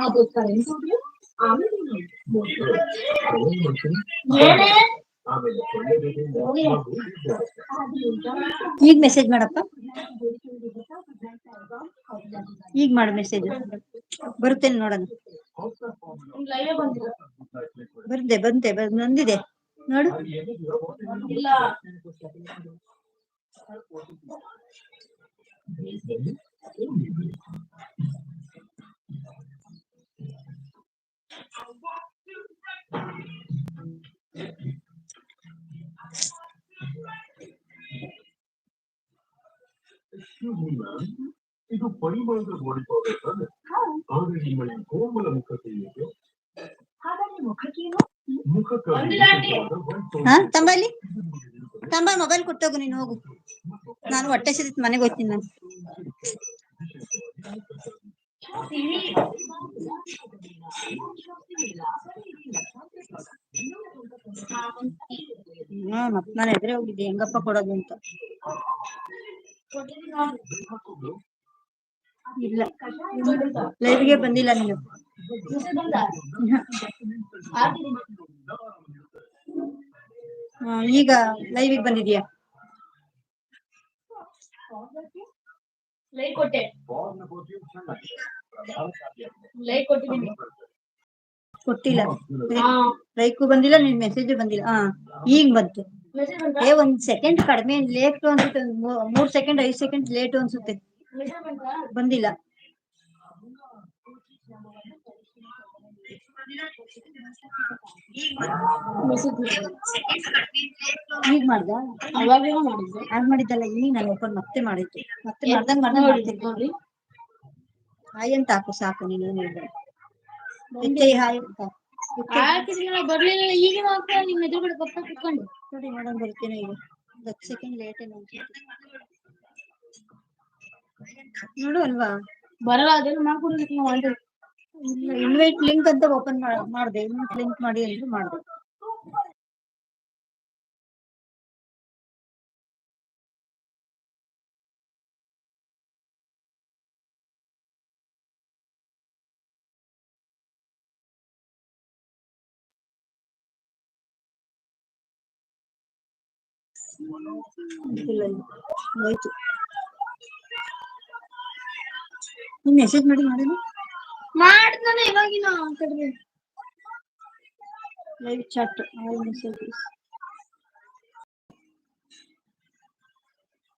ಅದು ಕರೆಂಟ್ ಆಮೇಲೆ ಈಗ ಮೆಸೇಜ್ ಮಾಡಪ್ಪ, ಈಗ ಮಾಡು ಮೆಸೇಜ್. ಬರುತ್ತೇನೆ ನೋಡೋಣ. ಬಂದೆ ಬಂದಿದೆ ನೋಡು. ಇದು ಪರಿಮಳದ ಬಾಡಿ ಪೌಡರ್ ತಾನೆ? ಆದ್ರೆ ನಿಮ್ಮ ಈ ಕೋಮಲ ಮುಖಕ್ಕೆ ಏಕೆ? ತಂಬಲ್ಲಿ ತಂಬ ಮೊಬೈಲ್ ಕೊಟ್ಟೋಗು, ನೀನು ಹೋಗು. ನಾನು ಹೊಟ್ಟೆ ಸಿರಿತ್ ಮನೆಗೆ ಹೋಗ್ತೀನಿ. ನಾನು ಮತ್ ನಾನು ಎದುರೇ ಹೋಗಿದ್ದೆ ಹೆಂಗಪ್ಪ ಕೊಡೋದು ಅಂತ. ಇಲ್ಲ, ಲೈವ್ಗೆ ಬಂದಿಲ್ಲ ನೀನು. ಈಗ ಲೈವ್ಗೆ ಬಂದಿದ್ಯಾ? ಕೊಟ್ಟಿಲ್ಲ, ಲೈಕು ಬಂದಿಲ್ಲ, ನಿನ್ ಮೆಸೇಜ್ ಬಂದಿಲ್ಲ. ಈಗ ಬಂತು. ಒಂದ್ ಸೆಕೆಂಡ್ ಕಡಿಮೆ ಲೇಟ್ ಅನ್ಸುತ್ತೆ, 3 ಸೆಕೆಂಡ್ 5 ಸೆಕೆಂಡ್ ಲೇಟ್ ಅನ್ಸುತ್ತೆ. ಬಂದಿಲ್ಲ. ಈಗ ಮಾಡ್ದ? ಅವಾಗೇನೋ ಮಾಡಿದ್ದೆ, ಆಗ ಮಾಡಿದ್ದಲ್ಲ, ಈಗ ನಾನು ಓಪನ್ ಮತ್ತೆ ಮಾಡಿದ್ದು. ಮತ್ತೆ ಮಾಡ್ದಂಗ್ ಮಾಡ್ತಿರ್ಬೋದು. ಹಾಯ್ ಅಂತ ಹಾಕು ಸಾಕು. ನೀನು ಹಾಯ್ ಅಂತ ಬರ್ಲಿಲ್ಲ. ಈಗ ನಿಮ್ ಎದುರುಗಡೆ ಬರ್ತಾ ಕುತ್ಕೊಂಡು ನೋಡಿ ನೋಡೋಣ ಬರ್ತೇನೆ. ಈಗ 10 ಸೆಕೆಂಡ್ ಲೇಟ್ ಏನು ನೋಡು ಅಲ್ವಾ? ಬರಲ್ಲ. ಅದೆಲ್ಲ ಮಾಡ್ಕೊಡ್ಬೇಕು ನಾವು. ಅಂದ್ರೆ ಇನ್ವೈಟ್ ಲಿಂಕ್ ಅಂತ ಓಪನ್ ಮಾಡಿದೆ. ಇನ್ವೈಟ್ ಲಿಂಕ್ ಮಾಡಿ ಅಂದ್ರೆ ಮಾಡಿದೆ. ಹೋಯ್ತು. ನೀನ್ ಮೆಸೇಜ್ ಮಾಡಿ ಮಾಡಿದ್ನ ಇವಾಗಿನ ಲೈವ್ ಚಾಟ್ ಮೆಸೇಜಸ್.